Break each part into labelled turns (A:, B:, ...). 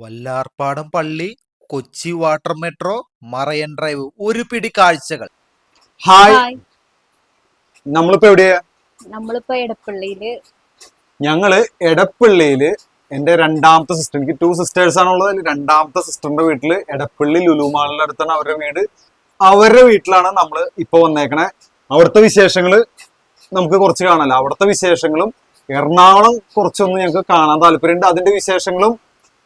A: വല്ലാർപാടം പള്ളി, Kochi water metro, marine drive, ഒരു പിടി കാഴ്ചകൾ.
B: ഹായ്,
C: ഹായ്,
B: നമ്മളിപ്പോ എവിടെയാ?
C: നമ്മളിപ്പോ എടപ്പള്ളിയില്
B: ഞങ്ങള് എടപ്പള്ളിയില് എന്റെ രണ്ടാമത്തെ സിസ്റ്റർ, എനിക്ക് 2 സിസ്റ്റേഴ്സ് ആണുള്ളത്. അതിൽ രണ്ടാമത്തെ സിസ്റ്ററിന്റെ വീട്ടില് എടപ്പള്ളി ലുലു മാളിന്റെ അടുത്താണ് അവരുടെ വീട്. അവരുടെ വീട്ടിലാണ് നമ്മൾ ഇപ്പൊ വന്നേക്കണേ. അവിടുത്തെ വിശേഷങ്ങള് നമുക്ക് കുറച്ച് കാണാലോ. അവിടുത്തെ വിശേഷങ്ങളും എറണാകുളം കുറച്ചൊന്നും ഞങ്ങൾക്ക് കാണാൻ താല്പര്യമുണ്ട്. അതിന്റെ വിശേഷങ്ങളും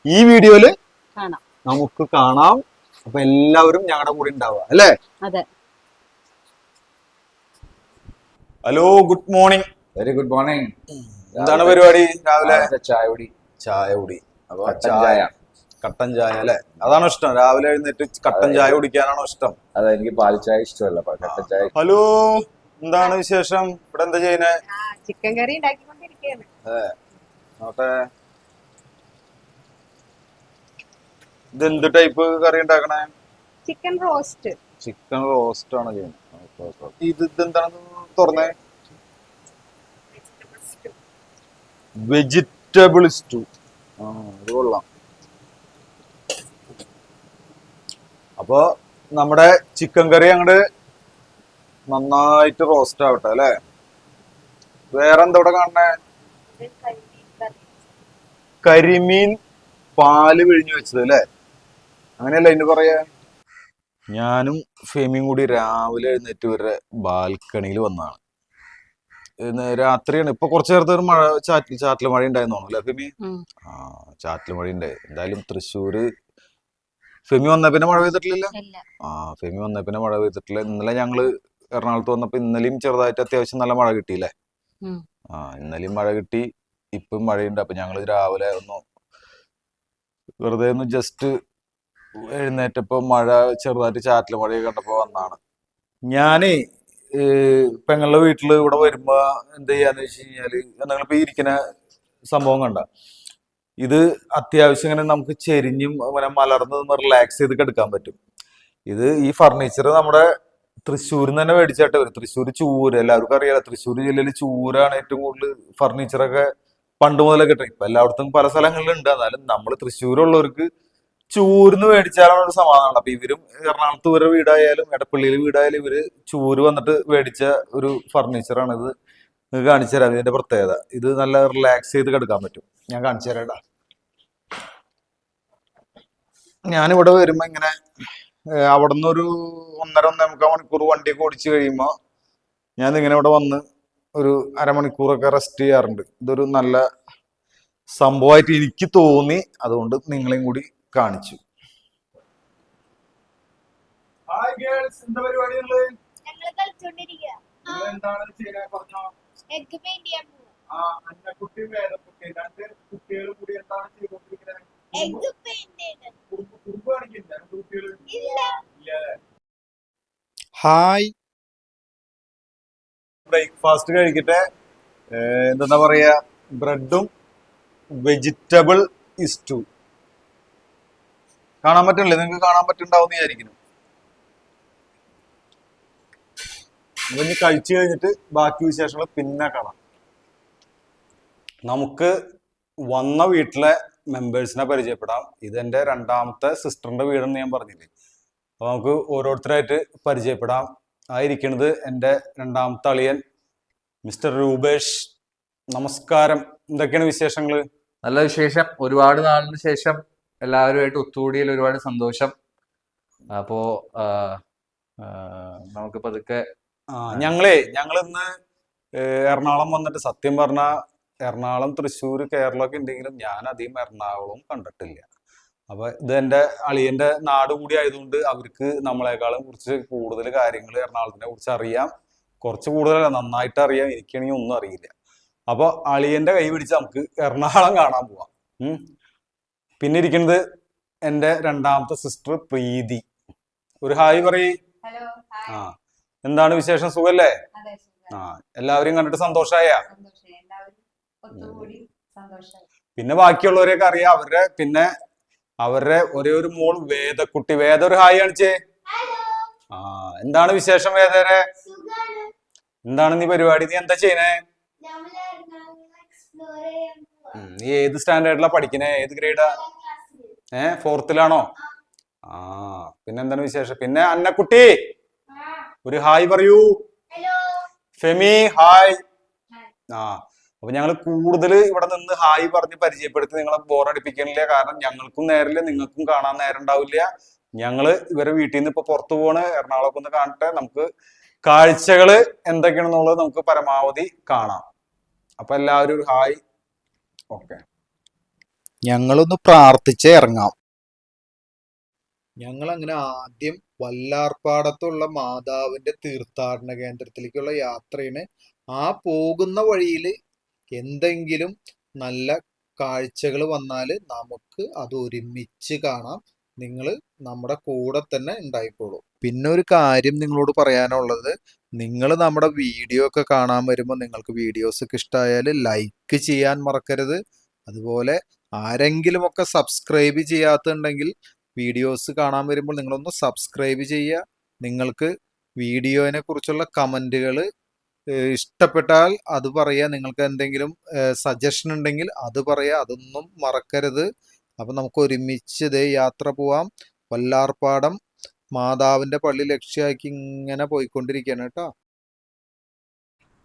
B: ഈ വീഡിയോയില്
C: കാണാം.
B: നമുക്ക് കാണാം. അപ്പൊ എല്ലാവരും ഞങ്ങളുടെ കൂടെ ഉണ്ടാവുക അല്ലേ?
C: അതെ.
B: Hello, good morning.
D: Very good morning.
B: എന്താണ് പരിപാടി രാവിലെ?
D: ചായ കുടി.
B: ചായ കുടി. അപ്പൊ
D: ചായ,
B: കട്ടൻ ചായ അല്ലെ? അതാണോ ഇഷ്ടം? രാവിലെ എഴുന്നേറ്റ് കട്ടൻ ചായ കുടിക്കാനാണോ ഇഷ്ടം?
D: അതെ, എനിക്ക് പാൽ ചായ ഇഷ്ടമല്ല, കട്ടൻ ചായ.
B: ഹലോ, എന്താണ് വിശേഷം? ഇവിടെ എന്താ ചെയ്യുന്നേ?
C: ചിക്കൻ കറി ഉണ്ടാക്കിക്കൊണ്ടിരിക്കുകയാണ്.
B: അതെ, നോട്ടെ. ഇത് എന്ത് ടൈപ്പ് കറി ഉണ്ടാക്കണേ?
C: Chicken roast.
B: ചിക്കൻ റോസ്റ്റ് ആണ് ചെയ്യുന്നത്. ഇതെന്താണെന്ന് തുറന്നേ? Vegetable stew. അത് കൊള്ളാം. അപ്പൊ നമ്മുടെ ചിക്കൻ കറി അങ്ങോട്ട് നന്നായിട്ട് റോസ്റ്റ് ആവട്ടെ അല്ലെ? വേറെ എന്താ ഇവിടെ കാണണേ? കരിമീൻ പാല് പിഴിഞ്ഞു വെച്ചത് അല്ലേ? അങ്ങനെയല്ല ഇതിന് പറയാ. ഞാനും ഫെമിയും കൂടി രാവിലെ എഴുന്നേറ്റ് ഇവരുടെ ബാൽക്കണിയിൽ വന്നതാണ്. രാത്രിയാണ്. ഇപ്പൊ കുറച്ചു നേരത്തെ ഒരു മഴ, ചാറ്റൽ മഴ ഉണ്ടായിരുന്നു അല്ലെ ഫെമി? ചാറ്റൽ മഴ ഉണ്ടായി. എന്തായാലും തൃശ്ശൂര് ഫെമി വന്ന പിന്നെ മഴ പെയ്തിട്ടില്ല. ഫെമി വന്ന പിന്നെ മഴ പെയ്തിട്ടില്ല. ഇന്നലെ ഞങ്ങള് എറണാകുളത്ത് വന്നപ്പോ ഇന്നലെയും ചെറുതായിട്ട് അത്യാവശ്യം നല്ല മഴ കിട്ടിയില്ലേ? ഇന്നലെയും മഴ കിട്ടി, ഇപ്പം മഴയുണ്ട്. അപ്പൊ ഞങ്ങള് രാവിലെ വെറുതെ ഒന്ന് ജസ്റ്റ് എഴുന്നേറ്റപ്പോ മഴ ചെറുതായിട്ട് ചാറ്റൽ മഴയൊക്കെ കണ്ടപ്പോ വന്നാണ്. ഞാനേ പെങ്ങളുടെ വീട്ടില് ഇവിടെ വരുമ്പോ എന്ത് ചെയ്യാന്ന് വെച്ച് കഴിഞ്ഞാല്, ഞങ്ങളിപ്പോ ഈ ഇരിക്കുന്ന സംഭവം കണ്ട, ഇത് അത്യാവശ്യം ഇങ്ങനെ നമുക്ക് ചെരിഞ്ഞും അങ്ങനെ മലർന്ന് റിലാക്സ് ചെയ്ത് എടുക്കാൻ പറ്റും. ഈ ഫർണിച്ചർ നമ്മുടെ തൃശ്ശൂരിൽ നിന്ന് തന്നെ മേടിച്ചായിട്ട് വരും. തൃശ്ശൂർ ചൂര് എല്ലാവർക്കും അറിയാലോ. തൃശ്ശൂർ ജില്ലയിൽ ചൂരാണ് ഏറ്റവും കൂടുതൽ ഫർണിച്ചറൊക്കെ പണ്ട് മുതലൊക്കെ കിട്ടും. ഇപ്പൊ എല്ലായിടത്തും പല സ്ഥലങ്ങളിലും ഉണ്ട്. എന്നാലും നമ്മൾ തൃശ്ശൂരുള്ളവർക്ക് ചൂരിന്ന് മേടിച്ചാലാണ് ഒരു സമാധാനം. അപ്പൊ ഇവരും എറണാകുളത്ത് ഇവരുടെ വീടായാലും എടപ്പള്ളിയിൽ വീടായാലും ഇവര് ചൂര് വന്നിട്ട് മേടിച്ച ഒരു ഫർണിച്ചറാണ് ഇത്. നിങ്ങൾക്ക് കാണിച്ചു തരാം ഇതിന്റെ പ്രത്യേകത. ഇത് നല്ല റിലാക്സ് ചെയ്ത് കിടക്കാൻ പറ്റും. ഞാൻ കാണിച്ചു തരാടാ. ഞാനിവിടെ വരുമ്പോ ഇങ്ങനെ അവിടെ നിന്ന് ഒരു 1.5-1.25 മണിക്കൂർ വണ്ടിയൊക്കെ ഓടിച്ചു കഴിയുമ്പോ ഞാൻ ഇങ്ങനെ ഇവിടെ വന്ന് ഒരു അരമണിക്കൂറൊക്കെ റെസ്റ്റ് ചെയ്യാറുണ്ട്. ഇതൊരു നല്ല സംഭവമായിട്ട് എനിക്ക് തോന്നി. അതുകൊണ്ട് നിങ്ങളെയും കൂടി കാണിച്ചു. ഹായ് ഗേൾസ്, എന്താ പരിപാടികള്? എന്താണ് ചെയ്യാൻ പറഞ്ഞോ? അന്നക്കുട്ടി വേദക്കുട്ടി രണ്ട് കുട്ടികളും കൂടി എന്താണ് ചെയ്തോണ്ടിരിക്കുന്നത്? ഹായ്, ബ്രേക്ക്ഫാസ്റ്റ് കഴിക്കട്ടെ. എന്താ പറയാ, ബ്രെഡും വെജിറ്റബിൾ സ്റ്റൂ. കാണാൻ പറ്റില്ലേ? നിങ്ങൾക്ക് കാണാൻ പറ്റുണ്ടാവും വിചാരിക്കുന്നു. ഇനി കഴിച്ചു കഴിഞ്ഞിട്ട് ബാക്കി വിശേഷങ്ങൾ പിന്നെ കാണാം. നമുക്ക് വന്ന വീട്ടിലെ മെമ്പേഴ്സിനെ പരിചയപ്പെടാം. ഇതെന്റെ രണ്ടാമത്തെ സിസ്റ്ററിന്റെ വീടെന്ന് ഞാൻ പറഞ്ഞില്ലേ. അപ്പൊ നമുക്ക് ഓരോരുത്തരായിട്ട് പരിചയപ്പെടാം. ആയിരിക്കുന്നത് എൻ്റെ രണ്ടാമത്തെ അളിയൻ മിസ്റ്റർ രൂപേഷ്. നമസ്കാരം. എന്തൊക്കെയാണ് വിശേഷങ്ങള്?
D: നല്ല വിശേഷം. ഒരുപാട് നാളിന് ശേഷം എല്ലാവരുമായിട്ട് ഒത്തുകൂടിയതിൽ ഒരുപാട് സന്തോഷം. അപ്പോ നമുക്ക് പതുക്കെ
B: ഞങ്ങളിന്ന് എറണാകുളം വന്നിട്ട്, സത്യം പറഞ്ഞ എറണാകുളം, തൃശ്ശൂർ, കേരളമൊക്കെ ഉണ്ടെങ്കിലും ഞാൻ അധികം എറണാകുളം കണ്ടിട്ടില്ല. അപ്പൊ ഇത് എൻ്റെ അളിയന്റെ നാട് കൂടി ആയതുകൊണ്ട് അവർക്ക് നമ്മളെക്കാളും കുറച്ച് കൂടുതൽ കാര്യങ്ങൾ എറണാകുളത്തിനെ കുറിച്ച് അറിയാം. കുറച്ച് കൂടുതലല്ല, നന്നായിട്ട് അറിയാം. എനിക്കാണെങ്കിൽ ഒന്നും അറിയില്ല. അപ്പൊ അളിയന്റെ കൈ പിടിച്ച് നമുക്ക് എറണാകുളം കാണാൻ പോവാം. പിന്നെ ഇരിക്കുന്നത് എൻ്റെ രണ്ടാമത്തെ സിസ്റ്റർ പ്രീതി. ഒരു ഹായ് പറയ്. എന്താണ് വിശേഷം? സുഖല്ലേ? എല്ലാവരെയും കണ്ടിട്ട് സന്തോഷായ? പിന്നെ ബാക്കിയുള്ളവരെയൊക്കെ അറിയാം. അവരുടെ ഒരേ ഒരു മോൾ വേദക്കുട്ടി. വേദ ഒരു ഹായ് കാണിച്ചേ. എന്താണ് വിശേഷം വേദരെ? എന്താണ് നീ പരിപാടി? നീ എന്താ ചെയ്യണേ? നീ ഏത് സ്റ്റാൻഡേർഡിലാ പഠിക്കണേ? ഏത് ഗ്രേഡാ? ഫോർത്തിലാണോ? ആ, പിന്നെ എന്താണ് വിശേഷം? പിന്നെ അന്നക്കുട്ടി ഒരു ഹായ് പറയൂ. ഫെമി ഹായ്. ആ, അപ്പൊ ഞങ്ങൾ കൂടുതൽ ഇവിടെ നിന്ന് ഹായ് പറഞ്ഞ് പരിചയപ്പെടുത്തി നിങ്ങളെ ബോറടിപ്പിക്കണില്ല. കാരണം ഞങ്ങൾക്കും നേരില്ല, നിങ്ങൾക്കും കാണാൻ നേരം ഉണ്ടാവില്ല. ഞങ്ങള് ഇവരെ വീട്ടിൽ നിന്ന് ഇപ്പൊ പുറത്തു പോണ്, എറണാകുളത്ത് ഒന്ന് കാണട്ടെ, നമുക്ക് കാഴ്ചകള് എന്തൊക്കെയാണെന്നുള്ളത് നമുക്ക് പരമാവധി കാണാം. അപ്പൊ എല്ലാവരും ഒരു ഹായ്. ഓക്കെ,
A: ഞങ്ങളൊന്ന് പ്രാർത്ഥിച്ച് ഇറങ്ങാം. ഞങ്ങൾ അങ്ങനെ ആദ്യം വല്ലാർപാടത്തുള്ള മാതാവിന്റെ തീർത്ഥാടന കേന്ദ്രത്തിലേക്കുള്ള യാത്രയാണ്. ആ പോകുന്ന വഴിയിൽ എന്തെങ്കിലും നല്ല കാഴ്ചകൾ വന്നാൽ നമുക്ക് അത് ഒരുമിച്ച് കാണാം. നിങ്ങൾ നമ്മുടെ കൂടെ തന്നെ ഉണ്ടായിക്കോളൂ. പിന്നെ ഒരു കാര്യം നിങ്ങളോട് പറയാനുള്ളത്, നിങ്ങൾ നമ്മുടെ വീഡിയോ ഒക്കെ കാണാൻ വരുമ്പോൾ നിങ്ങൾക്ക് വീഡിയോസ് ഒക്കെ ഇഷ്ടമായാൽ ലൈക്ക് ചെയ്യാൻ മറക്കരുത്. അതുപോലെ ആരെങ്കിലുമൊക്കെ സബ്സ്ക്രൈബ് ചെയ്യാത്തുണ്ടെങ്കിൽ വീഡിയോസ് കാണാൻ വരുമ്പോൾ നിങ്ങളൊന്ന് സബ്സ്ക്രൈബ് ചെയ്യുക. നിങ്ങൾക്ക് വീഡിയോനെ കുറിച്ചുള്ള കമൻറ്റുകൾ ഇഷ്ടപ്പെട്ടാൽ അത് പറയുക. നിങ്ങൾക്ക് എന്തെങ്കിലും സജഷൻ ഉണ്ടെങ്കിൽ അത് പറയുക. അതൊന്നും മറക്കരുത്. അപ്പം നമുക്ക് ഒരുമിച്ച് ഇതേ യാത്ര പോവാം. വല്ലാർപാടം മാതാവിൻ്റെ പള്ളി ലക്ഷ്യമാക്കി ഇങ്ങനെ പോയിക്കൊണ്ടിരിക്കുകയാണ് കേട്ടോ.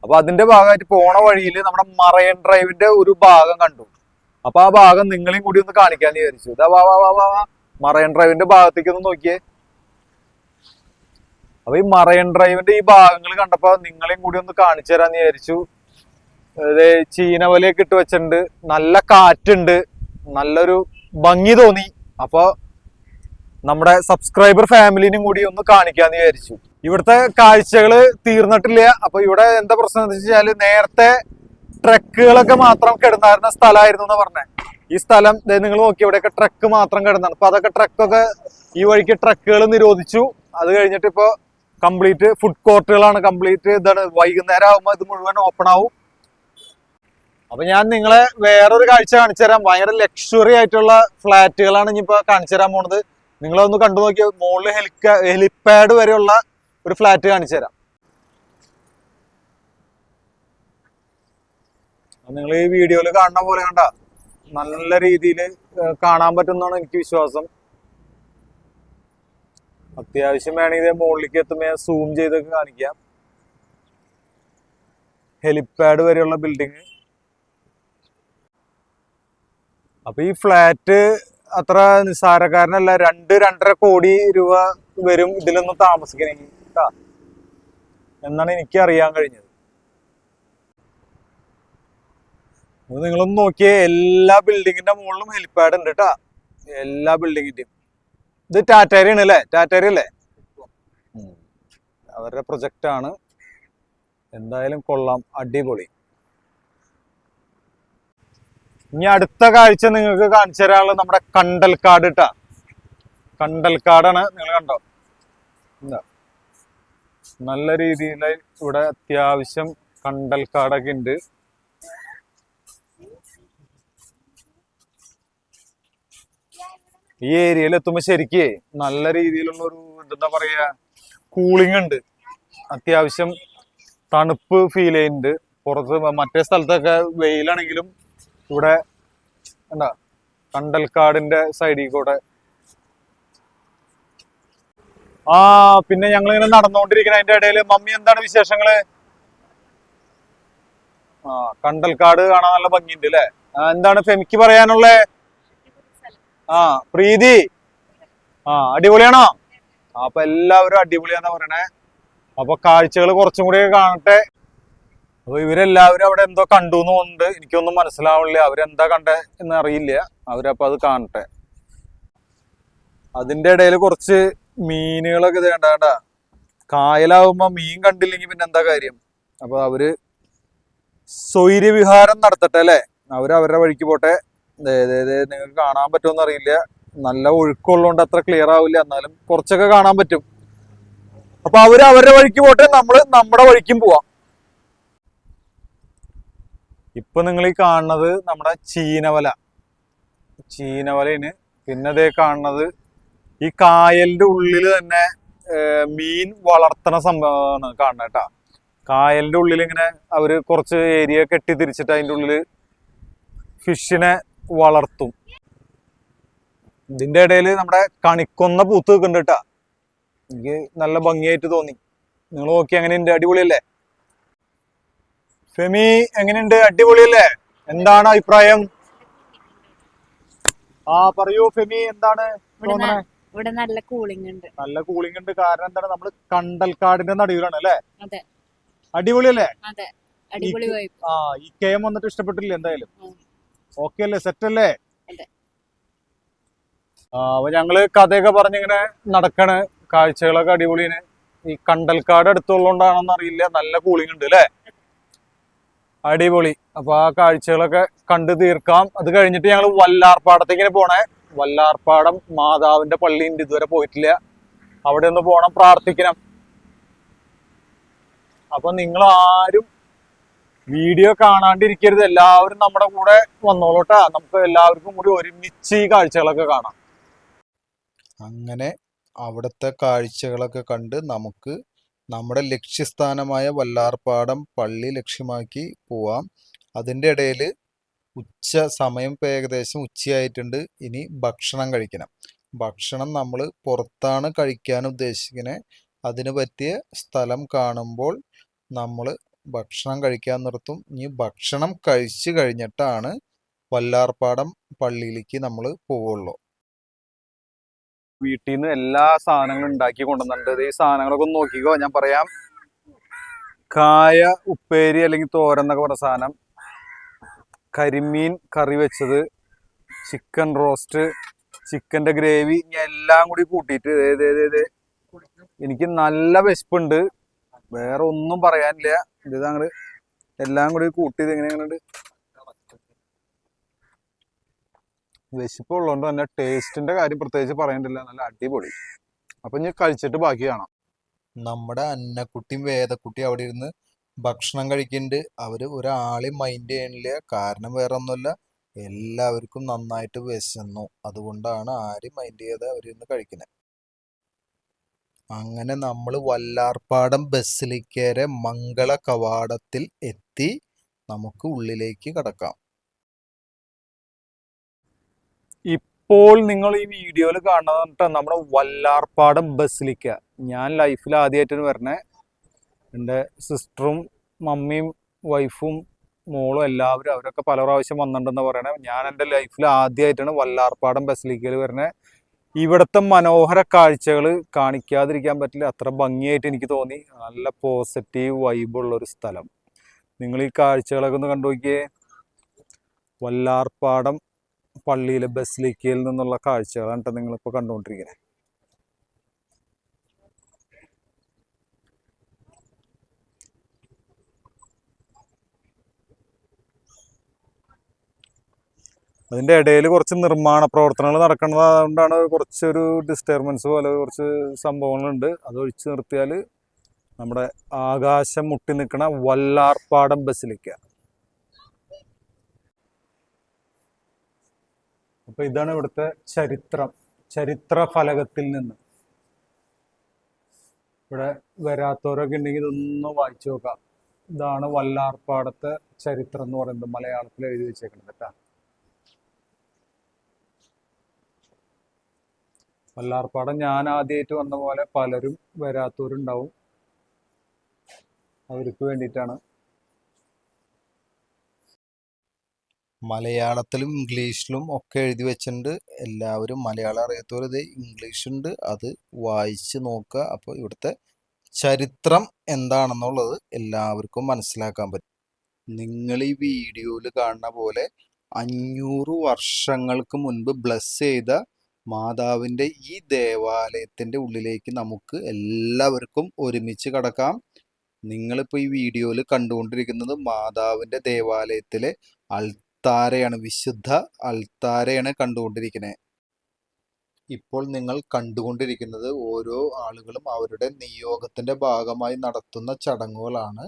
B: അപ്പൊ അതിന്റെ ഭാഗമായിട്ട് പോണ വഴിയിൽ നമ്മുടെ മറൈൻ ഡ്രൈവിന്റെ ഒരു ഭാഗം കണ്ടു. അപ്പൊ ആ ഭാഗം നിങ്ങളെയും കൂടി ഒന്ന് കാണിക്കാന്ന് വിചാരിച്ചു. ഇതാ വാ വാ വാ വാ വാ, മറൈൻ ഡ്രൈവിന്റെ ഭാഗത്തേക്ക് ഒന്ന് നോക്കിയേ. അപ്പൊ ഈ മറൈൻ ഡ്രൈവിന്റെ ഈ ഭാഗങ്ങൾ കണ്ടപ്പോ നിങ്ങളെയും കൂടി ഒന്ന് കാണിച്ചു തരാന്ന് വിചാരിച്ചു. ചീനവലയൊക്കെ ഇട്ട് വെച്ചിട്ടുണ്ട്, നല്ല കാറ്റുണ്ട്, നല്ലൊരു ഭംഗി തോന്നി. അപ്പൊ നമ്മുടെ സബ്സ്ക്രൈബർ ഫാമിലിനും കൂടി ഒന്ന് കാണിക്കാന്ന് വിചാരിച്ചു. ഇവിടുത്തെ കാഴ്ചകള് തീർന്നിട്ടില്ല. അപ്പൊ ഇവിടെ എന്താ പ്രശ്നം എന്ന് വെച്ചാല്, നേരത്തെ ട്രക്കുകളൊക്കെ മാത്രം കിടന്നായിരുന്ന സ്ഥലമായിരുന്നു എന്ന് പറഞ്ഞത്. ഈ സ്ഥലം നിങ്ങൾ നോക്കി, ഇവിടെയൊക്കെ ട്രക്ക് മാത്രം കിടന്നാണ്. അപ്പൊ അതൊക്കെ ട്രക്കൊക്കെ ഈ വഴിക്ക് ട്രക്കുകൾ നിരോധിച്ചു. അത് കഴിഞ്ഞിട്ട് ഇപ്പൊ കംപ്ലീറ്റ് ഫുഡ് കോർട്ടുകളാണ്. കംപ്ലീറ്റ് ഇതാണ്. വൈകുന്നേരം ആകുമ്പോൾ ഇത് മുഴുവൻ ഓപ്പൺ ആവും. അപ്പൊ ഞാൻ നിങ്ങളെ വേറൊരു കാഴ്ച കാണിച്ചു തരാം. ഭയങ്കര ലക്ഷറി ആയിട്ടുള്ള ഫ്ലാറ്റുകളാണ് ഇനിയിപ്പോ കാണിച്ചു തരാൻ പോണത്. നിങ്ങളൊന്ന് കണ്ടു നോക്കിയാൽ മുകളിൽ ഹെലിപ്പാഡ് വരെയുള്ള ഒരു ഫ്ലാറ്റ് കാണിച്ചു തരാം. നിങ്ങൾ ഈ വീഡിയോയിൽ കാണുന്ന പോലെ കണ്ട നല്ല രീതിയിൽ കാണാൻ പറ്റുന്നതാണ് എനിക്ക് വിശ്വാസം. അത്യാവശ്യം വേണമെങ്കിൽ മുകളിലേക്ക് എത്തുമ്പോൾ ഞാൻ സൂം ചെയ്തൊക്കെ കാണിക്കാം. ഹെലിപ്പാഡ് വരെയുള്ള ബിൽഡിങ്. അപ്പൊ ഈ ഫ്ലാറ്റ് അത്ര നിസ്സാരക്കാരനല്ല. 2-2.5 കോടി രൂപ വരും ഇതിലൊന്നും താമസിക്കണമെങ്കിൽ എന്നാണ് എനിക്ക് അറിയാൻ കഴിഞ്ഞത്. നിങ്ങളൊന്ന് നോക്കിയേ, എല്ലാ ബിൽഡിങ്ങിന്റെ മുകളിലും ഹെലിപ്പാഡ് ഉണ്ട് കേട്ടാ. എല്ലാ ബിൽഡിങ്ങിന്റെയും. ഇത് ടാറ്റേരിയാണ് അല്ലേ? ടാറ്റേരി അല്ലേ? അവരുടെ പ്രൊജക്റ്റ് ആണ്. എന്തായാലും കൊള്ളാം, അടിപൊളി. ഇനി അടുത്ത കാഴ്ച നിങ്ങൾക്ക് കാണിച്ചു തരാനുള്ളത് നമ്മുടെ കണ്ടൽക്കാട് കേട്ടാ. കണ്ടൽക്കാടാണ്. നിങ്ങൾ കണ്ടോ? എന്താ നല്ല രീതിയിൽ ഇവിടെ അത്യാവശ്യം കണ്ടൽക്കാടൊക്കെ ഉണ്ട്. ഈ ഏരിയയിൽ എത്തുമ്പോ ശരിക്കേ നല്ല രീതിയിലുള്ള ഒരു എന്താ പറയാ, കൂളിംഗ് ഉണ്ട്. അത്യാവശ്യം തണുപ്പ് ഫീൽ ചെയ്യുന്നുണ്ട്. പുറത്ത് മറ്റേ സ്ഥലത്തൊക്കെ വെയിലാണെങ്കിലും ഇവിടെ എന്താ കണ്ടൽക്കാടിന്റെ സൈഡിൽ കൂടെ. ആ, പിന്നെ ഞങ്ങൾ ഇങ്ങനെ നടന്നുകൊണ്ടിരിക്കുന്ന അതിന്റെ ഇടയിൽ മമ്മി എന്താണ് വിശേഷങ്ങള്? ആ, കണ്ടൽക്കാട് കാണാൻ നല്ല ഭംഗിയുണ്ട് അല്ലെ? എന്താണ് ഫെമിക്ക് പറയാനുള്ളത്? ആ, പ്രീതി, അടിപൊളിയാണോ? അപ്പൊ എല്ലാവരും അടിപൊളിയാന്നാ പറയണേ. അപ്പൊ കാഴ്ചകൾ കുറച്ചും കൂടി കാണട്ടെ. അപ്പൊ ഇവരെല്ലാവരും അവിടെ എന്തോ കണ്ടു എന്ന് തോന്നുന്നുണ്ട്. എനിക്കൊന്നും മനസ്സിലാവണില്ല അവരെന്താ കണ്ടേ എന്ന് അറിയില്ല. അവരപ്പൊ അത് കാണട്ടെ. അതിന്റെ ഇടയിൽ കുറച്ച് മീനുകളൊക്കെ ഇത് കണ്ട. കായലാവുമ്പോ മീൻ കണ്ടില്ലെങ്കിൽ പിന്നെ എന്താ കാര്യം? അപ്പൊ അവര് സ്വൈര്യവിഹാരം നടത്തട്ടെ അല്ലെ? അവരവരുടെ വഴിക്ക് പോട്ടെ. നിങ്ങൾക്ക് കാണാൻ പറ്റുമെന്ന് അറിയില്ല. നല്ല ഒഴുക്കുള്ളതുകൊണ്ട് അത്ര ക്ലിയർ ആവില്ല, എന്നാലും കുറച്ചൊക്കെ കാണാൻ പറ്റും. അപ്പൊ അവര് അവരുടെ വഴിക്ക് പോട്ടെ, നമ്മള് നമ്മുടെ വഴിക്കും പോവാം. ഇപ്പൊ നിങ്ങൾ ഈ കാണുന്നത് നമ്മുടെ ചീനവലയാണ്. പിന്നെ അതേ കാണുന്നത് ഈ കായലിന്റെ ഉള്ളിൽ തന്നെ മീൻ വളർത്തണ സംഭവമാണ് കാണുന്നത് കേട്ടാ. കായലിന്റെ ഉള്ളിൽ ഇങ്ങനെ അവര് കുറച്ച് ഏരിയ കെട്ടി തിരിച്ചിട്ട് അതിൻ്റെ ഉള്ളില് ഫിഷിനെ വളർത്തും. ഇതിന്റെ ഇടയിൽ നമ്മുടെ കണിക്കൊന്ന പൂത്ത് നിൽക്കുന്നുണ്ട് കേട്ടാ. എനിക്ക് നല്ല ഭംഗിയായിട്ട് തോന്നി. നിങ്ങൾ നോക്കി എങ്ങനെയുണ്ട്? അടിപൊളിയല്ലേ? ഫെമി എങ്ങനെയുണ്ട്? അടിപൊളിയല്ലേ? എന്താണ് അഭിപ്രായം? ആ പറയൂ ഫെമി, എന്താണ് തോന്നണേ?
C: ഇവിടെ നല്ല കൂളിംഗ് ഉണ്ട്.
B: നല്ല കൂളിംഗ് ഉണ്ട്. കാരണം എന്താണ്? നമ്മള് കണ്ടൽക്കാടിന്റെ നടുവിലാണ് അല്ലേ?
C: അതെ
B: അടിപൊളിയല്ലേ?
C: അതെ, അടിപൊളി വൈബ്.
B: ഈ കെയം വന്നിട്ട് ഇഷ്ടപ്പെട്ടില്ലേ? എന്തായാലും ഓക്കെ അല്ലേ? സെറ്റ് അല്ലേ?
C: അതെ.
B: അപ്പൊ ഞങ്ങള് കഥയൊക്കെ പറഞ്ഞിങ്ങനെ നടക്കണ്. കാഴ്ചകളൊക്കെ അടിപൊളിയാണ്. ഈ കണ്ടൽക്കാട് അടുത്തുള്ളതുകൊണ്ടാണെന്ന് അറിയില്ല, നല്ല കൂളിംഗ് ഉണ്ട് അല്ലേ? അടിപൊളി. അപ്പൊ ആ കാഴ്ചകളൊക്കെ കണ്ടു തീർക്കാം. അത് കഴിഞ്ഞിട്ട് ഞങ്ങൾ വല്ലാർപാടത്തേക്കിനെ പോണേ. വല്ലാർപാടം മാതാവിന്റെ പള്ളിയുണ്ട്, ഇതുവരെ പോയിട്ടില്ല. അവിടെ ഒന്ന് പോണം, പ്രാർത്ഥിക്കണം. അപ്പൊ നിങ്ങൾ ആരും വീഡിയോ കാണാണ്ടിരിക്കരുത്. എല്ലാവരും നമ്മുടെ കൂടെ വന്നോളൂട്ടാ. നമുക്ക് എല്ലാവർക്കും കൂടി ഒരുമിച്ച് ഈ കാഴ്ചകളൊക്കെ കാണാം.
A: അങ്ങനെ അവിടുത്തെ കാഴ്ചകളൊക്കെ കണ്ട് നമുക്ക് നമ്മുടെ ലക്ഷ്യസ്ഥാനമായ വല്ലാർപാടം പള്ളി ലക്ഷ്യമാക്കി പോവാം. അതിൻ്റെ ഇടയിൽ സമയം ഇപ്പോൾ ഏകദേശം ഉച്ചയായിട്ടുണ്ട്. ഇനി ഭക്ഷണം കഴിക്കണം. ഭക്ഷണം നമ്മൾ പുറത്താണ് കഴിക്കാൻ ഉദ്ദേശിക്കുന്നത്. അതിന് പറ്റിയ സ്ഥലം കാണുമ്പോൾ നമ്മൾ ഭക്ഷണം കഴിക്കാൻ നിർത്തും. ഇനി ഭക്ഷണം കഴിച്ചു കഴിഞ്ഞിട്ടാണ് വല്ലാർപാടം പള്ളിയിലേക്ക് നമ്മൾ പോവുള്ളൂ.
B: വീട്ടിൽ നിന്ന് എല്ലാ സാധനങ്ങളും ഉണ്ടാക്കി കൊണ്ടുവന്നിട്ടുണ്ട്. ഈ സാധനങ്ങളൊക്കെ ഒന്ന് നോക്കിക്കോ. ഞാൻ പറയാം. കായ ഉപ്പേരി അല്ലെങ്കിൽ തോരൻ എന്നൊക്കെ പറഞ്ഞ സാധനം, കരിമീൻ കറി വെച്ചത്, ചിക്കൻ റോസ്റ്റ്, ചിക്കൻ്റെ ഗ്രേവി, എല്ലാം കൂടി കൂട്ടിയിട്ട് എനിക്ക് നല്ല വിശപ്പുണ്ട്. വേറെ ഒന്നും പറയാനില്ല. ഇത് ഞങ്ങള് എല്ലാം കൂടി കൂട്ടിയത് എങ്ങനെയാണ്? വിശപ്പുള്ളതുകൊണ്ട് തന്നെ ടേസ്റ്റിന്റെ കാര്യം പ്രത്യേകിച്ച് പറയണ്ടില്ല, നല്ല അടിപൊളി. അപ്പൊ ഇനി കഴിച്ചിട്ട് ബാക്കി കാണാം.
A: നമ്മുടെ അന്നക്കുട്ടിയും വേദക്കുട്ടിയും അവിടെ ഇരുന്ന് ഭക്ഷണം കഴിക്കുന്നുണ്ട്. അവര് ഒരാളെയും മൈൻഡ് ചെയ്യണില്ല. കാരണം വേറെ ഒന്നുമല്ല, എല്ലാവർക്കും നന്നായിട്ട് വിശന്നു. അതുകൊണ്ടാണ് ആരും മൈൻഡ് ചെയ്യാതെ അവരിരുന്ന് കഴിക്കുന്നത്. അങ്ങനെ നമ്മൾ വല്ലാർപാടം ബസിലിക്കയുടെ മംഗള കവാടത്തിൽ എത്തി. നമുക്ക് ഉള്ളിലേക്ക് കടക്കാം.
B: ഇപ്പോൾ നിങ്ങൾ ഈ വീഡിയോയിൽ കാണുന്നത് നമ്മുടെ വല്ലാർപാടം ബസിലിക്ക. ഞാൻ ലൈഫിൽ ആദ്യമായിട്ടാണ് വരണേ. എൻ്റെ സിസ്റ്ററും മമ്മിയും വൈഫും മോളും എല്ലാവരും, അവരൊക്കെ പല പ്രാവശ്യം വന്നിട്ടുണ്ടെന്ന് പറയണേ. ഞാൻ എൻ്റെ ലൈഫിൽ ആദ്യമായിട്ടാണ് വല്ലാർപാടം ബസിലിക്കയിൽ വരണേ. ഇവിടുത്തെ മനോഹര കാഴ്ചകൾ കാണിക്കാതിരിക്കാൻ പറ്റില്ല. അത്ര ഭംഗിയായിട്ട് എനിക്ക് തോന്നി. നല്ല പോസിറ്റീവ് വൈബുള്ളൊരു സ്ഥലം. നിങ്ങൾ ഈ കാഴ്ചകളൊക്കെ ഒന്ന് കണ്ടു നോക്കിയേ. വല്ലാർപാടം പള്ളിയിലെ ബസിലിക്കയിൽ നിന്നുള്ള കാഴ്ചകളാണ് കേട്ടോ നിങ്ങളിപ്പോൾ കണ്ടുകൊണ്ടിരിക്കുന്നത്. അതിൻ്റെ ഇടയിൽ കുറച്ച് നിർമ്മാണ പ്രവർത്തനങ്ങൾ നടക്കുന്നത്. അതുകൊണ്ടാണ് കുറച്ചൊരു ഡിസ്റ്റർബൻസ് പോലെ കുറച്ച് സംഭവങ്ങളുണ്ട്. അത് ഒഴിച്ചു നിർത്തിയാൽ നമ്മുടെ ആകാശം മുട്ടി നിൽക്കുന്ന വല്ലാർപാടം ബസിലിക്ക. അപ്പൊ ഇതാണ് ഇവിടുത്തെ ചരിത്ര ഫലകത്തിൽ നിന്ന്. ഇവിടെ വരാത്തവരൊക്കെ ഉണ്ടെങ്കിൽ ഇതൊന്ന് വായിച്ചു നോക്കാം. ഇതാണ് വല്ലാർപാടത്തെ ചരിത്രം എന്ന് പറയുന്നത്, മലയാളത്തിൽ എഴുതി വെച്ചേക്കുന്നത് കേട്ടാ. വല്ലാർപാടം ഞാൻ ആദ്യമായിട്ട് വന്ന പോലെ പലരും വരാത്തവരുണ്ടാവും. അവർക്ക് വേണ്ടിയിട്ടാണ്.
A: മലയാളത്തിലും ഇംഗ്ലീഷിലും ഒക്കെ എഴുതി വെച്ചിട്ടുണ്ട്. എല്ലാവരും മലയാളം അറിയാത്തവർ ഇത് ഇംഗ്ലീഷുണ്ട്, അത് വായിച്ച് നോക്കുക. അപ്പോൾ ഇവിടുത്തെ ചരിത്രം എന്താണെന്നുള്ളത് എല്ലാവർക്കും മനസ്സിലാക്കാൻ പറ്റും. നിങ്ങൾ ഈ വീഡിയോയിൽ കാണുന്ന പോലെ 500 വർഷങ്ങൾക്ക് മുൻപ് ബ്ലസ് ചെയ്ത മാതാവിൻ്റെ ഈ ദേവാലയത്തിൻ്റെ ഉള്ളിലേക്ക് നമുക്ക് എല്ലാവർക്കും ഒരുമിച്ച് കടക്കാം. നിങ്ങളിപ്പോൾ ഈ വീഡിയോയിൽ കണ്ടുകൊണ്ടിരിക്കുന്നത് മാതാവിൻ്റെ ദേവാലയത്തിലെ അൾത്താരയാണ്, വിശുദ്ധ അൾത്താരയാണ് കണ്ടുകൊണ്ടിരിക്കുന്നത്. ഇപ്പോൾ നിങ്ങൾ കണ്ടുകൊണ്ടിരിക്കുന്നത് ഓരോ ആളുകളും അവരുടെ നിയോഗത്തിൻ്റെ ഭാഗമായി നടത്തുന്ന ചടങ്ങുകളാണ്.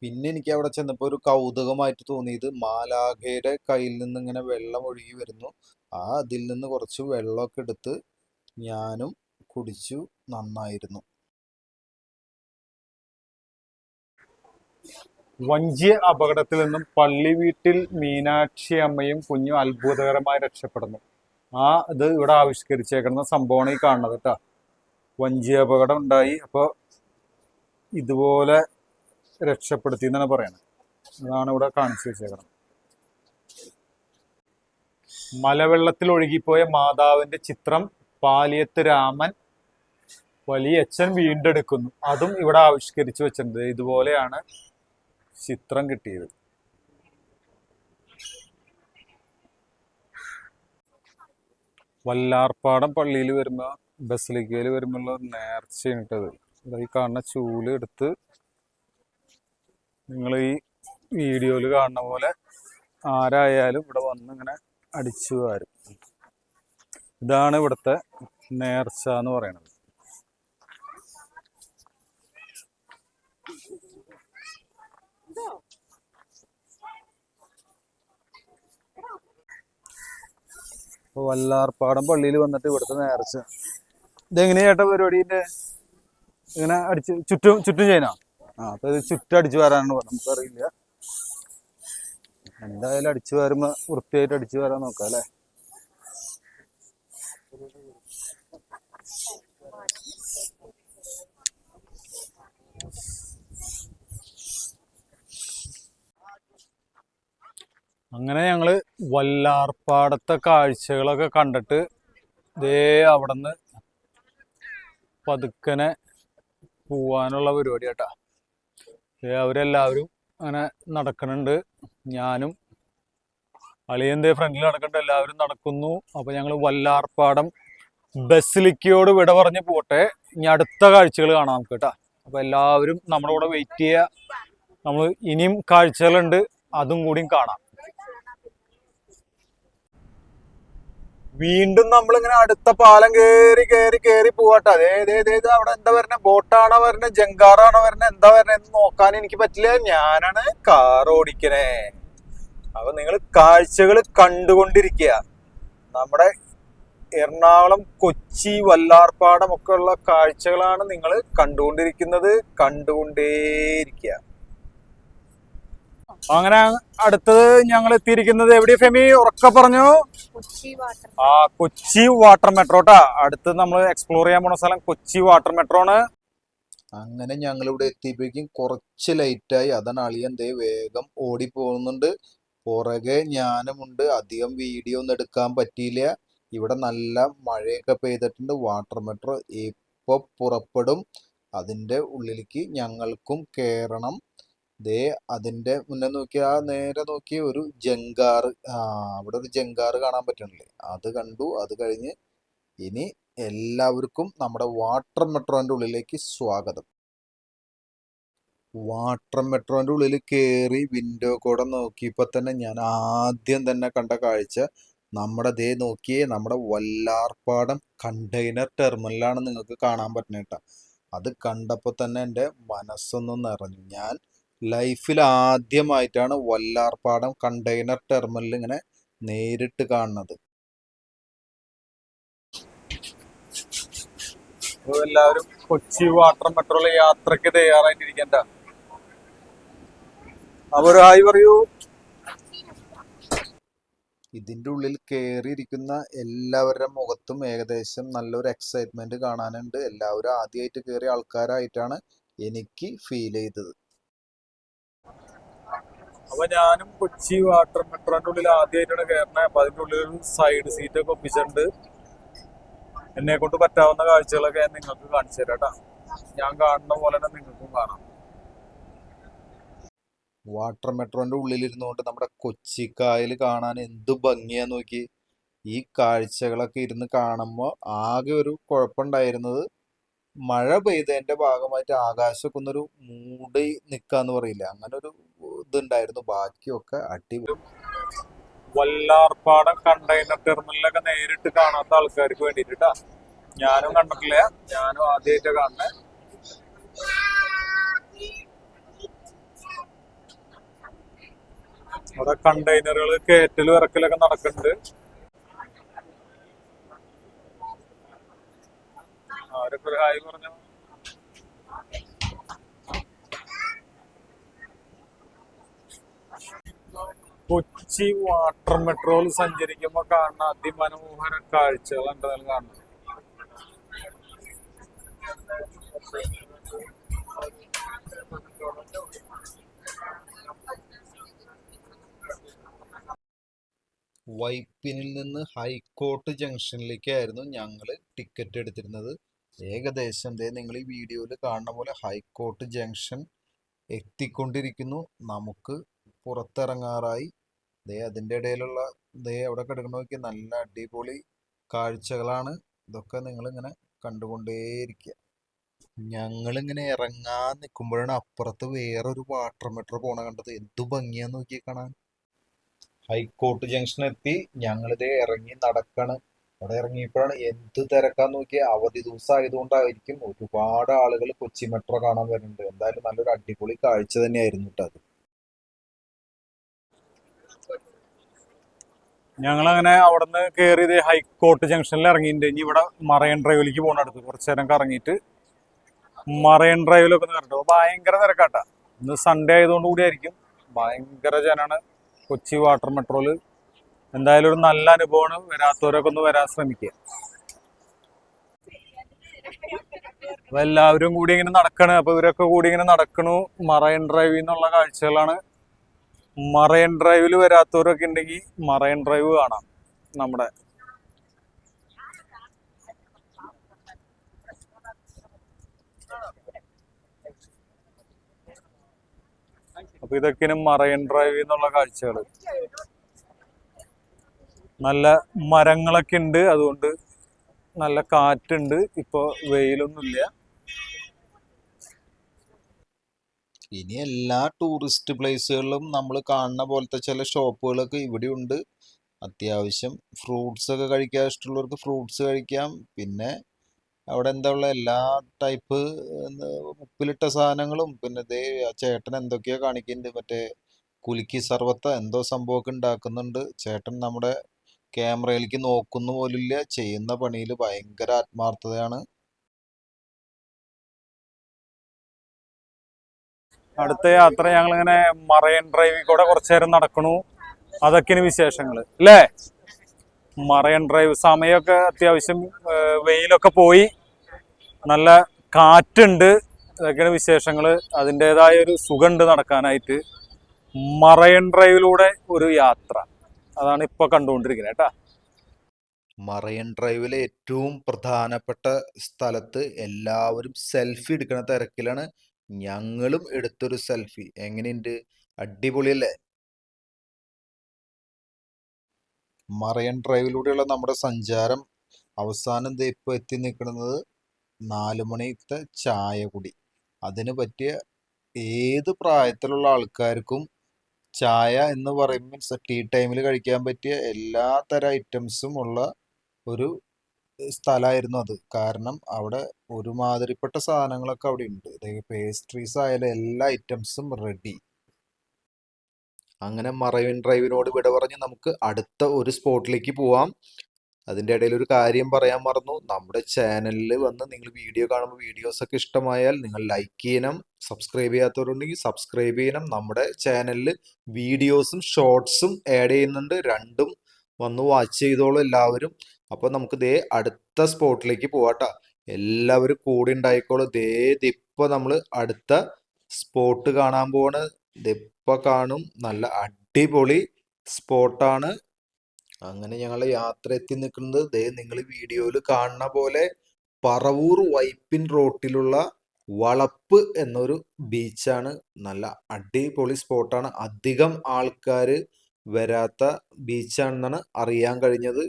A: പിന്നെ എനിക്ക് അവിടെ ചെന്നപ്പോൾ ഒരു കൗതുകമായിട്ട് തോന്നിയത്, മാലാഖയുടെ കയ്യിൽ നിന്ന് ഇങ്ങനെ വെള്ളം ഒഴുകി വരുന്നു. അതിൽ നിന്ന് കുറച്ച് വെള്ളമൊക്കെ എടുത്ത് ഞാനും കുടിച്ചു. നന്നായിരുന്നു.
B: വഞ്ചി അപകടത്തിൽ നിന്നും പള്ളി വീട്ടിൽ മീനാക്ഷി അമ്മയും കുഞ്ഞും അത്ഭുതകരമായി രക്ഷപ്പെടുന്നു. ഇത് ഇവിടെ ആവിഷ്കരിച്ചേക്കുന്ന സംഭവമാണ് ഈ കാണുന്നത് കേട്ടോ. വഞ്ചി അപകടം ഉണ്ടായി, അപ്പോൾ ഇതുപോലെ രക്ഷപ്പെടുത്തി എന്നാണ് പറയുന്നത്. അതാണ് ഇവിടെ കാണിച്ചു വെച്ചേക്കണം. മലവെള്ളത്തിൽ ഒഴുകിപ്പോയ മാതാവിന്റെ ചിത്രം പാലിയത്ത് രാമൻ വലിയച്ഛൻ വീണ്ടെടുക്കുന്നു. അതും ഇവിടെ ആവിഷ്കരിച്ചു വെച്ചിട്ടുണ്ട്. ഇതുപോലെയാണ് ചിത്രം കിട്ടിയത്. വല്ലാർപ്പാടം പള്ളിയിൽ വരുമ്പോ ബസിലിക്കയിൽ വരുമ്പോഴുള്ള നേർച്ചയാണ് ഇട്ടത്. ഈ കാണുന്ന ചൂല് എടുത്ത് നിങ്ങൾ ഈ വീഡിയോയിൽ കാണുന്ന പോലെ ആരായാലും ഇവിടെ വന്ന് ഇങ്ങനെ അടിച്ചു വാരും. ഇതാണ് ഇവിടുത്തെ നേർച്ച എന്ന് പറയുന്നത്. അപ്പോൾ വല്ലാർപ്പാടം പള്ളിയിൽ വന്നിട്ട് ഇവിടുത്തെ നേർച്ച ഇതെങ്ങനെയാ ചേട്ടാ പരിപാടിന്റെ? ഇങ്ങനെ അടിച്ച് ചുറ്റും ചെയ്യാനോ? അപ്പൊ ഇത് ചുറ്റും അടിച്ചു വരാനാണ് നമുക്കറിയില്ല. എന്തായാലും അടിച്ചു വരുമ്പോ വൃത്തിയായിട്ട് അടിച്ചു വരാൻ നോക്കാം അല്ലേ? അങ്ങനെ ഞങ്ങള് വല്ലാർപ്പാടത്തെ കാഴ്ചകളൊക്കെ കണ്ടിട്ട് ദേ അവിടുന്ന് പതുക്കനെ പോവാനുള്ള പരിപാടി കേട്ടാ. അവരെല്ലാവരും അങ്ങനെ നടക്കണുണ്ട്. ഞാനും അളിയന്റെ ഫ്രണ്ടിൽ നടക്കണ്ട, എല്ലാവരും നടക്കുന്നു. അപ്പൊ ഞങ്ങൾ വല്ലാർപ്പാടം ബസിലിക്കയോട് വിട പറഞ്ഞ് പോട്ടെ. ഇനി അടുത്ത കാഴ്ചകൾ കാണാം നമുക്ക് കേട്ടാ. അപ്പൊ എല്ലാവരും നമ്മുടെ കൂടെ വെയിറ്റ് ചെയ്യുക. നമ്മൾ ഇനിയും കാഴ്ചകളുണ്ട്, അതും കൂടിയും കാണാം. വീണ്ടും നമ്മളിങ്ങനെ അടുത്ത പാലം കേറി പോവാട്ടെ. അവിടെ എന്താ വരണേ? ബോട്ടാണോ വരണേ, ജങ്കാറാണോ വരണേ, എന്താ വരണേ എന്ന് നോക്കാൻ എനിക്ക് പറ്റില്ല. ഞാനാണ് കാർ ഓടിക്കണേ. അപ്പൊ നിങ്ങൾ കാഴ്ചകൾ കണ്ടുകൊണ്ടിരിക്കുക. നമ്മുടെ എറണാകുളം, കൊച്ചി, വല്ലാർപ്പാടം ഒക്കെ ഉള്ള കാഴ്ചകളാണ് നിങ്ങൾ കണ്ടുകൊണ്ടിരിക്കുന്നത്. കണ്ടുകൊണ്ടേയിരിക്കുക. അങ്ങനെ അടുത്തത് ഞങ്ങൾ എത്തിയിരിക്കുന്നത് എവിടെ ഫെമി? ഉറക്കെ പറഞ്ഞു. കൊച്ചി വാട്ടർ മെട്രോ ട്ടാ. അടുത്ത് നമ്മൾ എക്സ്പ്ലോർ ചെയ്യാൻ പോണ സ്ഥലം കൊച്ചി വാട്ടർ മെട്രോ ആണ്.
A: അങ്ങനെ ഞങ്ങൾ ഇവിടെ എത്തിയപ്പോഴേക്കും കുറച്ച് ലൈറ്റായി. അതാണ് അളിയൻ ദേ വേഗം ഓടി പോകുന്നുണ്ട്. പുറകെ ഞാനുമുണ്ട്. അധികം വീഡിയോ ഒന്നും എടുക്കാൻ പറ്റിയില്ല. ഇവിടെ നല്ല മഴയൊക്കെ പെയ്തിട്ടുണ്ട്. വാട്ടർ മെട്രോ എപ്പോൾ പുറപ്പെടും? അതിൻ്റെ ഉള്ളിലേക്ക് ഞങ്ങൾക്കും കയറണം. ദേ അതിന്റെ മുന്നേ നോക്കി, നേരെ നോക്കി ഒരു ജങ്കാറ്. അവിടെ ഒരു ജങ്കാറ് കാണാൻ പറ്റണില്ലേ? അത് കണ്ടു. അത് കഴിഞ്ഞ് ഇനി എല്ലാവർക്കും നമ്മുടെ വാട്ടർ മെട്രോന്റെ ഉള്ളിലേക്ക് സ്വാഗതം. വാട്ടർ മെട്രോന്റെ ഉള്ളിൽ കയറി വിൻഡോ കൂടെ നോക്കിയപ്പോൾ തന്നെ ഞാൻ ആദ്യം തന്നെ കണ്ട കാഴ്ച ദേ നോക്കിയേ, നമ്മുടെ വല്ലാർപ്പാടം കണ്ടെയ്നർ ടെർമിനലാണ് നിങ്ങൾക്ക് കാണാൻ പറ്റുന്നേട്ടാ. അത് കണ്ടപ്പോൾ തന്നെ എൻ്റെ മനസ്സൊന്നും നിറഞ്ഞു. ഞാൻ ലൈഫിൽ ആദ്യമായിട്ടാണ് വല്ലാർപ്പാടം കണ്ടെയ്നർ ടെർമിനൽ ഇങ്ങനെ നേരിട്ട് കാണുന്നത്.
B: എല്ലാവരും കൊച്ചി വാട്ടർ മെട്രോയിലെ യാത്രക്ക് തയ്യാറായിട്ടിരിക്കണ്ട. അവർ ഹായ് പറയൂ.
A: ഇതിൻ്റെ ഉള്ളിൽ കയറിയിരിക്കുന്ന എല്ലാവരുടെ മുഖത്തും ഏകദേശം നല്ലൊരു എക്സൈറ്റ്മെന്റ് കാണാനുണ്ട്. എല്ലാവരും ആദ്യമായിട്ട് കയറിയ ആൾക്കാരായിട്ടാണ് എനിക്ക് ഫീൽ ചെയ്തത്.
B: അപ്പൊ ഞാനും കൊച്ചി വാട്ടർ മെട്രോന്റെ ഉള്ളിൽ ആദ്യമായിട്ടാണ് കയറുന്നത്. അപ്പൊ അതിന്റെ ഉള്ളിൽ ഒരു സൈഡ് സീറ്റ് ഒക്കെ ഒപ്പിച്ചിട്ടുണ്ട്. എന്നെ കൊണ്ട് പറ്റാവുന്ന കാഴ്ചകളൊക്കെ ഞാൻ നിങ്ങൾക്ക് കാണിച്ചു തരാം കേട്ടാ. ഞാൻ കാണുന്ന പോലെ തന്നെ നിങ്ങൾക്കും കാണാം.
A: വാട്ടർ മെട്രോന്റെ ഉള്ളിലിരുന്നുകൊണ്ട് നമ്മുടെ കൊച്ചിക്കായൽ കാണാൻ എന്ത് ഭംഗിയാ നോക്കി. ഈ കാഴ്ചകളൊക്കെ ഇരുന്ന് കാണുമ്പോൾ ആകെ ഒരു കുഴപ്പമുണ്ടായിരുന്നത്, മഴ പെയ്തതിന്റെ ഭാഗമായിട്ട് ആകാശമൊക്കെ ഒന്നൊരു മൂടി നിൽക്കാന്ന് പറയില്ല, അങ്ങനെ ഒരു ഇതുണ്ടായിരുന്നു. ബാക്കിയൊക്കെ അടിപൊളി.
B: വല്ലാർപ്പാടം കണ്ടെയ്നർ ടെർമിനലൊക്കെ നേരിട്ട് കാണാത്ത ആൾക്കാർക്ക് വേണ്ടിട്ടാ. ഞാനും കണ്ടിട്ടില്ല, ഞാനും ആദ്യമായിട്ട് കാണുന്നേ. അവിടെ കണ്ടെയ്നറുകൾ കയറ്റലും ഇറക്കലൊക്കെ നടക്കുന്നുണ്ട്. അവരൊക്കെ ഒരു ഹായ് പറഞ്ഞു. കൊച്ചി വാട്ടർ മെട്രോയിൽ സഞ്ചരിക്കുമ്പോൾ കാണുന്ന അതിമനോഹര കാഴ്ചകൾ എന്തായാലും കാണുന്നത്.
A: വൈപ്പിനിൽ നിന്ന് ഹൈക്കോർട്ട് ജംഗ്ഷനിലേക്കായിരുന്നു ഞങ്ങൾ ടിക്കറ്റ് എടുത്തിരുന്നത്. ഏകദേശം നിങ്ങൾ ഈ വീഡിയോയിൽ കാണുന്ന പോലെ ഹൈക്കോർട്ട് ജംഗ്ഷൻ എത്തിക്കൊണ്ടിരിക്കുന്നു. നമുക്ക് പുറത്തിറങ്ങാറായി. അതിൻ്റെ ഇടയിലുള്ള അവിടെ കിടക്കുന്ന നോക്കി നല്ല അടിപൊളി കാഴ്ചകളാണ്. ഇതൊക്കെ നിങ്ങളിങ്ങനെ കണ്ടുകൊണ്ടേയിരിക്കുക. ഞങ്ങളിങ്ങനെ ഇറങ്ങാൻ നിൽക്കുമ്പോഴാണ് അപ്പുറത്ത് വേറൊരു വാട്ടർ മെട്രോ പോണ കണ്ടത്. എന്തു ഭംഗിയാന്ന് നോക്കി കാണാൻ. ഹൈക്കോർട്ട് ജംഗ്ഷൻ എത്തി. ഞങ്ങളിതേ ഇറങ്ങി നടക്കാണ്. അവിടെ ഇറങ്ങിയപ്പോഴാണ് എന്ത് തിരക്കാന്ന് നോക്കിയാൽ. അവധി ദിവസം ആയതുകൊണ്ടായിരിക്കും ഒരുപാട് ആളുകൾ കൊച്ചി മെട്രോ കാണാൻ വരുന്നുണ്ട്. എന്തായാലും നല്ലൊരു അടിപൊളി കാഴ്ച തന്നെയായിരുന്നു കേട്ടോ അത്.
B: ഞങ്ങളങ്ങനെ അവിടെ നിന്ന് കയറിയത് ഹൈക്കോർട്ട് ജംഗ്ഷനിൽ ഇറങ്ങിയിട്ടുണ്ട്. ഇനി ഇവിടെ മറൈൻ ഡ്രൈവിലേക്ക് പോകണ അടുത്ത് കുറച്ചു നേരം കറങ്ങിയിട്ട് മറൈൻ ഡ്രൈവിലൊക്കെ ഒന്ന് കണ്ടു. ഭയങ്കര തിരക്കാട്ടാ. ഇന്ന് സൺഡേ ആയതുകൊണ്ട് കൂടി ആയിരിക്കും. ഭയങ്കര ജനാണ് കൊച്ചി വാട്ടർ മെട്രോയില്. എന്തായാലും ഒരു നല്ല അനുഭവമാണ്. വരാത്തവരൊക്കെ ഒന്ന് വരാൻ ശ്രമിക്കുക. അപ്പൊ എല്ലാവരും കൂടി ഇങ്ങനെ നടക്കണ്. അപ്പൊ ഇവരൊക്കെ കൂടി ഇങ്ങനെ നടക്കണു. മറൈൻ ഡ്രൈവിൽ നിന്നുള്ള കാഴ്ചകളാണ്. മറൈൻ ഡ്രൈവിൽ വരാത്തവരൊക്കെ ഉണ്ടെങ്കിൽ മറൈൻ ഡ്രൈവ് കാണാം നമ്മുടെ. അപ്പൊ ഇതൊക്കെയാണ് മറൈൻ ഡ്രൈവിൽ നിന്നുള്ള കാഴ്ചകൾ. നല്ല മരങ്ങളൊക്കെ ഉണ്ട്, അതുകൊണ്ട് നല്ല കാറ്റുണ്ട്. ഇപ്പൊ വെയിലൊന്നുമില്ല.
A: ഇനി എല്ലാ ടൂറിസ്റ്റ് പ്ലേസുകളിലും നമ്മൾ കാണുന്ന പോലത്തെ ചില ഷോപ്പുകളൊക്കെ ഇവിടെ ഉണ്ട്. അത്യാവശ്യം ഫ്രൂട്ട്സ് ഒക്കെ കഴിക്കാൻ ഇഷ്ടമുള്ളവർക്ക് ഫ്രൂട്ട്സ് കഴിക്കാം. പിന്നെ അവിടെ എന്താ ഉള്ള എല്ലാ ടൈപ്പ് ഉപ്പിലിട്ട സാധനങ്ങളും. പിന്നെ ആ ചേട്ടൻ എന്തൊക്കെയോ കാണിക്കുന്നുണ്ട്. മറ്റേ കുലുക്കി സർവത്ത എന്തോ സംഭവമൊക്കെ ഉണ്ടാക്കുന്നുണ്ട് ചേട്ടൻ. നമ്മുടെ ക്യാമറയിലേക്ക് നോക്കുന്ന പോലില്ല. ചെയ്യുന്ന പണിയിൽ ഭയങ്കര ആത്മാർത്ഥതയാണ്.
B: അടുത്ത യാത്ര ഞങ്ങളിങ്ങനെ മറൈൻ ഡ്രൈവിൽ കൂടെ കുറച്ചു നേരം നടക്കണു. അതൊക്കെയാണ് വിശേഷങ്ങൾ അല്ലേ. മറൈൻ ഡ്രൈവ് സമയമൊക്കെ അത്യാവശ്യം വെയിലൊക്കെ പോയി, നല്ല കാറ്റുണ്ട്. ഇതൊക്കെയാണ് വിശേഷങ്ങൾ. അതിൻ്റെതായ ഒരു സുഖമുണ്ട് നടക്കാനായിട്ട്. മറൈൻ ഡ്രൈവിലൂടെ ഒരു യാത്ര, അതാണ് ഇപ്പൊ കണ്ടുകൊണ്ടിരിക്കുന്നത് കേട്ടാ.
A: മറൈൻ ഡ്രൈവിലെ ഏറ്റവും പ്രധാനപ്പെട്ട സ്ഥലത്ത് എല്ലാവരും സെൽഫി എടുക്കുന്ന തിരക്കിലാണ്. ഞങ്ങളും എടുത്തൊരു സെൽഫി. എങ്ങനെയുണ്ട്? അടിപൊളിയല്ലേ? മറൈൻ ഡ്രൈവിലൂടെയുള്ള നമ്മുടെ സഞ്ചാരം അവസാനം ഇപ്പോൾ എത്തി നിൽക്കുന്നത് 4 മണിത്തെ ചായ കുടി. അതിന് പറ്റിയ ഏത് പ്രായത്തിലുള്ള ആൾക്കാർക്കും ചായ എന്ന് പറയുമ്പോൾ ടീ ടൈമിൽ കഴിക്കാൻ പറ്റിയ എല്ലാ തരം ഐറ്റംസും ഉള്ള ഒരു സ്ഥലമായിരുന്നു അത്. കാരണം അവിടെ ഒരുമാതിരിപ്പെട്ട സാധനങ്ങളൊക്കെ അവിടെ ഉണ്ട്. പേസ്ട്രീസ് ആയാലും എല്ലാ ഐറ്റംസും റെഡി. അങ്ങനെ മറൈൻ ഡ്രൈവിനോട് വിട പറഞ്ഞ് നമുക്ക് അടുത്ത ഒരു സ്പോട്ടിലേക്ക് പോവാം. അതിൻ്റെ ഇടയിൽ ഒരു കാര്യം പറയാൻ മറന്നു. നമ്മുടെ ചാനലിൽ വന്ന് നിങ്ങൾ വീഡിയോ കാണുമ്പോൾ വീഡിയോസൊക്കെ ഇഷ്ടമായാൽ നിങ്ങൾ ലൈക്ക് ചെയ്യണം. സബ്സ്ക്രൈബ് ചെയ്യാത്തവരുണ്ടെങ്കിൽ സബ്സ്ക്രൈബ് ചെയ്യണം. നമ്മുടെ ചാനലിൽ വീഡിയോസും ഷോർട്സും ആഡ് ചെയ്യുന്നുണ്ട്. രണ്ടും വന്ന് വാച്ച് ചെയ്തോളൂ എല്ലാവരും. അപ്പോൾ നമുക്ക് അടുത്ത സ്പോട്ടിലേക്ക് പോവാട്ടോ. എല്ലാവരും കൂടി ഉണ്ടായിക്കോളൂ. ഇതിപ്പോൾ നമ്മൾ അടുത്ത സ്പോട്ട് കാണാൻ പോവാണ്. ഇതിപ്പോൾ കാണും. നല്ല അടിപൊളി സ്പോട്ടാണ്. അങ്ങനെ ഞങ്ങൾ യാത്ര എത്തി നിൽക്കുന്നത് നിങ്ങൾ വീഡിയോയിൽ കാണുന്ന പോലെ പറവൂർ വൈപ്പിൻ റോട്ടിലുള്ള വളപ്പ് എന്നൊരു ബീച്ചാണ്. നല്ല അടിപൊളി സ്പോട്ടാണ്. അധികം ആൾക്കാർ വരാത്ത ബീച്ചാണെന്നാണ് അറിയാൻ കഴിഞ്ഞത്.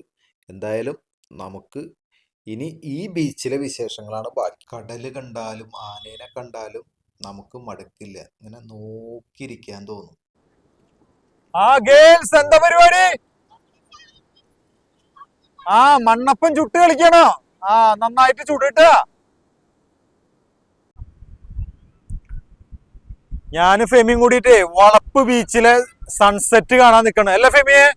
A: എന്തായാലും നമുക്ക് ഇനി ഈ ബീച്ചിലെ വിശേഷങ്ങളാണ് ബാക്കി. കടല് കണ്ടാലും ആനേനെ കണ്ടാലും നമുക്ക് മടുക്കില്ല. ഇങ്ങനെ നോക്കിയിരിക്കാൻ തോന്നും.
B: ആ ഗേൾസ് എന്താ പരിപാടി? ആ മണ്ണപ്പം ചുട്ട് കളിക്കണോ? ആ നന്നായിട്ട് ചുടിട്ട. ഞാന് ഫെമിയും കൂടിയിട്ട് വളപ്പ് ബീച്ചിലെ സൺസെറ്റ് കാണാൻ നിക്കണ അല്ലേ ഫെമിയെ?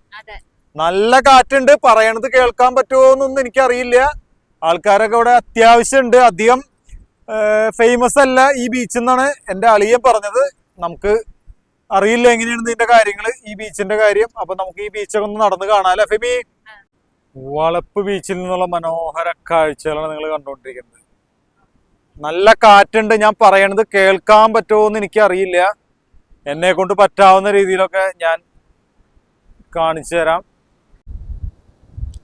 B: നല്ല കാറ്റുണ്ട്. പറയണത് കേൾക്കാൻ പറ്റുമോന്നൊന്നും എനിക്കറിയില്ല. ആൾക്കാരൊക്കെ ഇവിടെ അത്യാവശ്യം ഉണ്ട്. അധികം ഫേമസ് അല്ല ഈ ബീച്ച് എന്നാണ് എൻ്റെ അളിയൻ പറഞ്ഞത്. നമുക്ക് അറിയില്ല എങ്ങനെയാണ് ഇതിന്റെ കാര്യങ്ങള്, ഈ ബീച്ചിന്റെ കാര്യം. അപ്പൊ നമുക്ക് ഈ ബീച്ചൊക്കെ ഒന്ന് നടന്ന് കാണാല്ലേ ഫെമി? വളപ്പ് ബീച്ചിൽ നിന്നുള്ള മനോഹര കാഴ്ചകളാണ് നിങ്ങൾ കണ്ടുകൊണ്ടിരിക്കുന്നത്. നല്ല കാറ്റുണ്ട്. ഞാൻ പറയണത് കേൾക്കാൻ പറ്റുമോ എന്ന് എനിക്കറിയില്ല. എന്നെ കൊണ്ട് പറ്റാവുന്ന രീതിയിലൊക്കെ ഞാൻ കാണിച്ചു തരാം.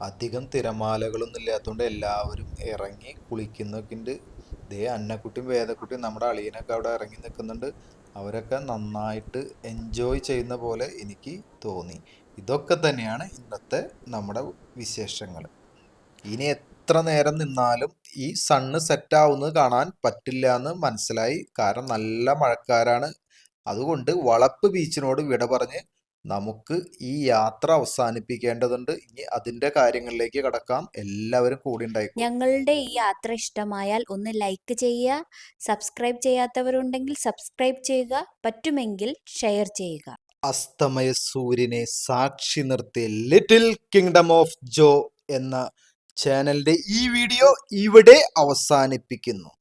A: അധികം തിരമാലകളൊന്നും ഇല്ലാത്തതുകൊണ്ട് എല്ലാവരും ഇറങ്ങി കുളിക്കുന്നൊക്കെ ഉണ്ട്. ദേ അന്നക്കുട്ടിയും വേദക്കുട്ടിയും നമ്മുടെ അളിയനൊക്കെ അവിടെ ഇറങ്ങി നിൽക്കുന്നുണ്ട്. അവരൊക്കെ നന്നായിട്ട് എൻജോയ് ചെയ്യുന്ന പോലെ എനിക്ക് തോന്നി. ഇതൊക്കെ തന്നെയാണ് ഇന്നത്തെ നമ്മുടെ വിശേഷങ്ങൾ. ഇനി എത്ര നേരം നിന്നാലും ഈ സണ്ണ് സെറ്റ് ആവുന്നത് കാണാൻ പറ്റില്ല എന്ന് മനസ്സിലായി. കാരണം നല്ല മഴക്കാരാണ്. അതുകൊണ്ട് വളപ്പ് ബീച്ചിനോട് വിട പറഞ്ഞ് നമുക്ക് ഈ യാത്ര അവസാനിപ്പിക്കേണ്ടതുണ്ട്. ഇനി അതിന്റെ കാര്യങ്ങളിലേക്ക് കടക്കാം. എല്ലാവരും കൂടി ഉണ്ടായിക്കോളും.
C: ഞങ്ങളുടെ ഈ യാത്ര ഇഷ്ടമായാൽ ഒന്ന് ലൈക്ക് ചെയ്യുക, സബ്സ്ക്രൈബ് ചെയ്യാത്തവരുണ്ടെങ്കിൽ സബ്സ്ക്രൈബ് ചെയ്യുക, പറ്റുമെങ്കിൽ ഷെയർ ചെയ്യുക.
A: അസ്തമയ സൂര്യനെ സാക്ഷി നിർത്തി ലിറ്റിൽ കിങ്ഡം ഓഫ് ജോ എന്ന ചാനലിന്റെ ഈ വീഡിയോ ഇവിടെ അവസാനിപ്പിക്കുന്നു.